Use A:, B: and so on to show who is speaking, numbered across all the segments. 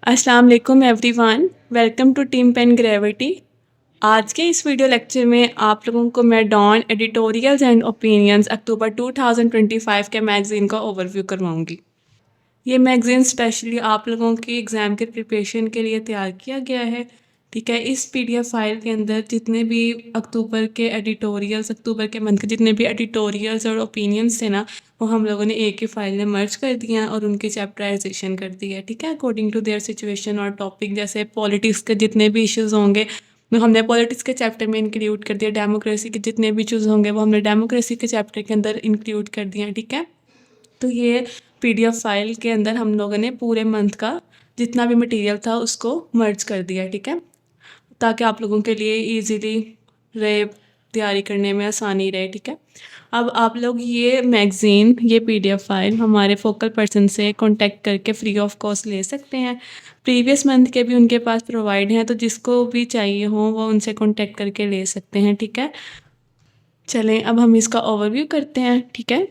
A: अस्सलाम वालेकुम everyone, welcome to Team Pen Gravity. आज के इस वीडियो लेक्चर में आप लोगों को मैं डॉन एडिटोरियल्स एंड ओपिनियंस अक्टूबर 2025 के मैगज़ीन का ओवरव्यू करवाऊंगी। ये मैगज़ीन स्पेशली आप लोगों की एग्ज़ाम के प्रिपरेशन के लिए तैयार किया गया है। ठीक है, इस पीडीएफ फाइल के अंदर जितने भी अक्टूबर के मंथ के जितने भी एडिटोरियल्स और ओपिनियंस थे ना, वो हम लोगों ने एक ही फाइल में मर्ज कर दिया है और उनकी चैप्टराइजेशन कर दी है। ठीक है, अकॉर्डिंग टू देयर सिचुएशन और टॉपिक, जैसे पॉलिटिक्स के जितने भी इश्यूज़ होंगे वो हमने पॉलिटिक्स के चैप्टर में इंक्लूड कर दिया। डेमोक्रेसी के जितने भी इश्यूज़ होंगे वो हमने डेमोक्रेसी के चैप्टर के अंदर इंक्लूड कर दिया है। ठीक है, तो ये पीडीएफ फाइल के अंदर हम लोगों ने पूरे मंथ का जितना भी मटेरियल था उसको मर्ज कर दिया। ठीक है, ताकि आप लोगों के लिए इजीली रहे, तैयारी करने में आसानी रहे। ठीक है, अब आप लोग ये मैगज़ीन, ये पीडीएफ फाइल हमारे फोकल पर्सन से कांटेक्ट करके फ्री ऑफ कॉस्ट ले सकते हैं। प्रीवियस मंथ के भी उनके पास प्रोवाइड हैं, तो जिसको भी चाहिए हो वो उनसे कांटेक्ट करके ले सकते हैं। ठीक है, चलें अब हम इसका ओवरव्यू करते हैं। ठीक है,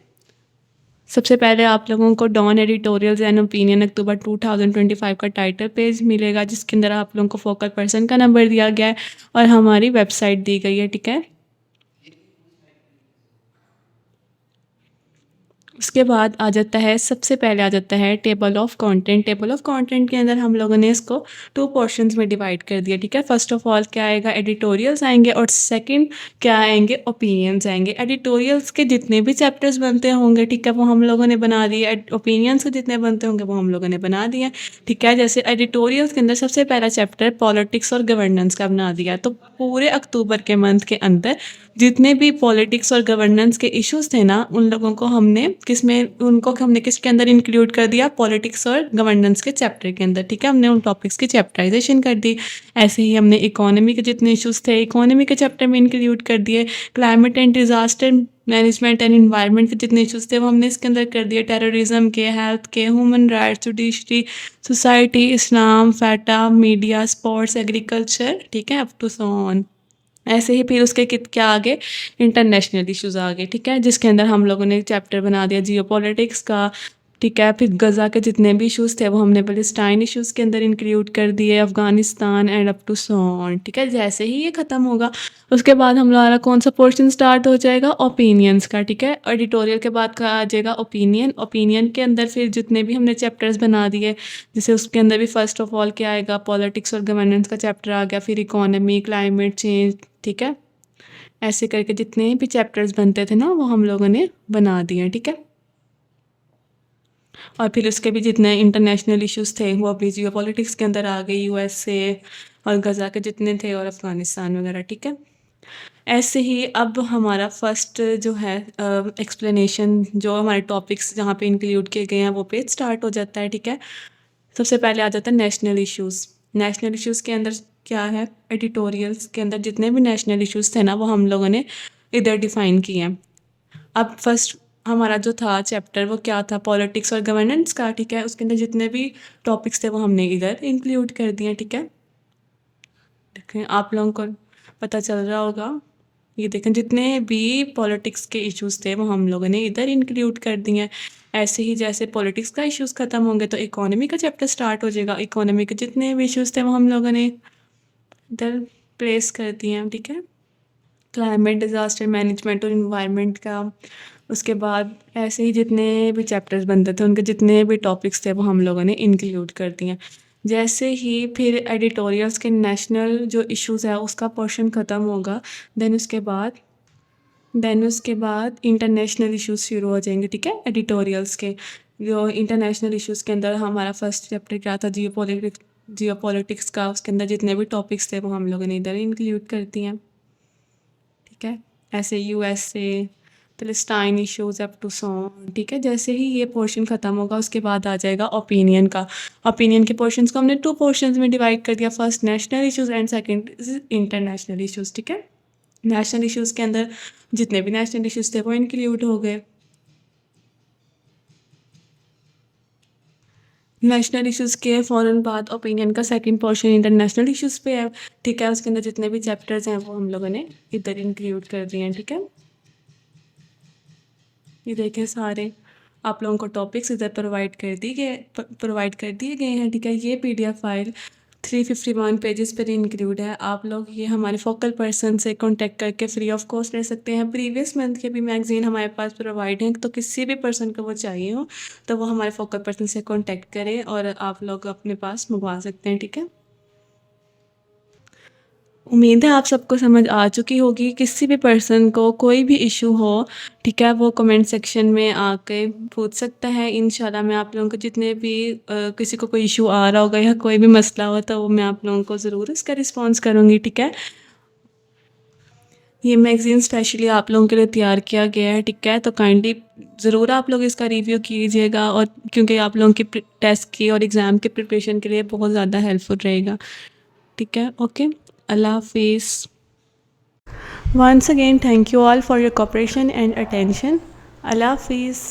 A: सबसे पहले आप लोगों को डॉन एडिटोरियल्स एंड ओपिनियन अक्टूबर 2025 का टाइटल पेज मिलेगा, जिसके अंदर आप लोगों को फोकल पर्सन का नंबर दिया गया है और हमारी वेबसाइट दी गई है। ठीक है, उसके बाद आ जाता है, सबसे पहले आ जाता है table of content. Table of content के अंदर हम लोगों ने इसको 2 पोर्शंस में डिवाइड कर दिया। ठीक है, फर्स्ट ऑफ ऑल क्या आएगा, एडिटोरियल्स आएंगे और सेकंड क्या आएंगे, ओपिनियंस आएंगे। एडिटोरियल्स के जितने भी चैप्टर्स बनते होंगे, ठीक है, वो हम लोगों ने बना दिए। ओपिनियंस के जितने बनते होंगे वो हम लोगों ने बना दिए। ठीक है, जैसे एडिटोरियल्स के अंदर सबसे पहला चैप्टर पॉलिटिक्स और गवर्नेंस का बना दिया, तो पूरे अक्टूबर के मंथ के अंदर जितने भी पॉलिटिक्स और गवर्नेंस के इश्यूज थे ना, उन लोगों को हमने हमने किसके अंदर इंक्लूड कर दिया, पॉलिटिक्स और गवर्नेंस के चैप्टर के अंदर। ठीक है, हमने उन टॉपिक्स की चैप्टराइजेशन कर दी। ऐसे ही हमने इकोनॉमी के जितने इश्यूज थे इकोनॉमी के चैप्टर में इंक्लूड कर दिए। Climate and disaster management and environment के जितने इश्यूज थे वो हमने इसके अंदर कर दिए। टेररिज्म के, हेल्थ के, ह्यूमन राइट्स, जुडिशरी, सोसाइटी, इस्लाम, फैटा, मीडिया, स्पोर्ट्स, एग्रीकल्चर, ठीक है, अप टू सो ऑन। ऐसे ही फिर उसके कित क्या आगे, इंटरनेशनल इश्यूज आ गए। ठीक है, जिसके अंदर हम लोगों ने चैप्टर बना दिया जियोपॉलिटिक्स का। ठीक है, फिर गज़ा के जितने भी इश्यूज थे वो हमने पैलेस्टाइन इश्यूज के अंदर इंक्लूड कर दिए, Afghanistan and up to so on. ठीक है, जैसे ही ये ख़त्म होगा उसके बाद हमारा कौन सा पोर्शन स्टार्ट हो जाएगा, ओपिनियंस का। ठीक है, एडिटोरियल के बाद का आ जाएगा ओपिनियन। ओपिनियन के अंदर फिर जितने भी हमने चैप्टर्स बना दिए, जैसे उसके अंदर भी फर्स्ट ऑफ ऑल क्या आएगा, पॉलिटिक्स और गवर्नेंस का चैप्टर आ गया, फिर इकोनॉमी, क्लाइमेट चेंज। ठीक है, ऐसे करके जितने भी चैप्टर्स बनते थे ना वो हम लोगों ने बना दिए। ठीक है, और फिर उसके भी जितने इंटरनेशनल इश्यूज थे वो अभी जियो पॉलिटिक्स के अंदर आ गए, यूएसए और गज़ा के जितने थे और अफ़गानिस्तान वगैरह। ठीक है, ऐसे ही अब हमारा फर्स्ट जो है एक्सप्लेनेशन, जो हमारे टॉपिक्स जहाँ पे इंक्लूड किए गए हैं वो पेज स्टार्ट हो जाता है। ठीक है, सबसे पहले आ जाता है नेशनल इश्यूज़। नेशनल इश्यूज़ के अंदर क्या है, एडिटोरियल्स के अंदर जितने भी नेशनल इश्यूज़ थे ना वो हम लोगों ने इधर डिफ़ाइन किए हैं। अब फर्स्ट हमारा जो था चैप्टर वो क्या था, पॉलिटिक्स और गवर्नेंस का। ठीक है, उसके अंदर जितने भी टॉपिक्स थे वो हमने इधर इंक्लूड कर दिए। ठीक है, देखें आप लोगों को पता चल रहा होगा, ये देखें जितने भी पॉलिटिक्स के इश्यूज़ थे वो हम लोगों ने इधर इंक्लूड कर दिए हैं। ऐसे ही जैसे पॉलिटिक्स का इश्यूज़ ख़त्म होंगे तो इकोनॉमी का चैप्टर स्टार्ट हो जाएगा। इकोनॉमी के जितने भी इश्यूज़ थे वो हम लोगों ने इधर प्लेस कर दिए हैं। ठीक है, क्लाइमेट, डिज़ास्टर मैनेजमेंट और इन्वायरमेंट का। उसके बाद ऐसे ही जितने भी चैप्टर्स बनते थे उनके जितने भी टॉपिक्स थे वो हम लोगों ने इंक्लूड कर दिए। जैसे ही फिर एडिटोरियल्स के नेशनल जो इश्यूज़ है उसका पोर्शन ख़त्म होगा, देन उसके बाद इंटरनेशनल इश्यूज़ शुरू हो जाएंगे। ठीक है, एडिटोरियल्स के जो इंटरनेशनल इश्यूज़ के अंदर हमारा फर्स्ट चैप्टर क्या था, जियो पॉलिटिक्स का। उसके अंदर जितने भी टॉपिक्स थे वो हम लोगों ने इधर इंक्लूड कर दिए हैं। ठीक है, ऐसे USA, Palestine issues up to so on. ठीक है, जैसे ही ये पोर्शन ख़त्म होगा उसके बाद आ जाएगा ओपिनियन का। ओपिनियन के पोर्शंस को हमने 2 पोर्शंस में डिवाइड कर दिया, first national issues and second international issues. ठीक है, नेशनल इश्यूज़ के अंदर जितने भी नेशनल इश्यूज़ थे वो इंक्लूड हो गए। नेशनल इश्यूज़ के फ़ौरन बाद ओपिनियन का सेकंड पोर्शन इंटरनेशनल इश्यूज़ पे है। ठीक है, उसके अंदर जितने भी चैप्टर्स हैं वो हम लोगों ने इधर इंक्लूड कर दिए हैं। ठीक है, ये देखें सारे। आप लोगों को टॉपिक्स इधर प्रोवाइड कर दिए गए हैं, ठीक है। ये पीडीएफ फाइल 351 पेजेस पर इंक्लूड है। आप लोग ये हमारे फोकल पर्सन से कांटेक्ट करके फ्री ऑफ कॉस्ट ले सकते हैं। प्रीवियस मंथ के भी मैगज़ीन हमारे पास प्रोवाइड हैं, तो किसी भी पर्सन को वो चाहिए हो तो वो हमारे फोकल पर्सन से कांटेक्ट करें और आप लोग अपने पास मंगवा सकते हैं, ठीक है। उम्मीद है आप सबको समझ आ चुकी होगी। किसी भी पर्सन को कोई भी इशू हो, ठीक है, वो कमेंट सेक्शन में आके पूछ सकता है। इंशाल्लाह मैं आप लोगों को जितने भी किसी को कोई इशू आ रहा होगा या कोई भी मसला हो तो वो मैं आप लोगों को ज़रूर इसका रिस्पॉन्स करूँगी, ठीक है। ये मैगज़ीन स्पेशली आप लोगों के लिए तैयार किया गया है, ठीक है। तो काइंडली ज़रूर आप लोग इसका रिव्यू कीजिएगा, और क्योंकि आप लोगों की टेस्ट की और एग्ज़ाम की प्रिपरेशन के लिए बहुत ज़्यादा हेल्पफुल रहेगा, ठीक है। ओके, अल्लाह हाफिज़। Once again, thank you all for your cooperation and attention. Allah Hafiz.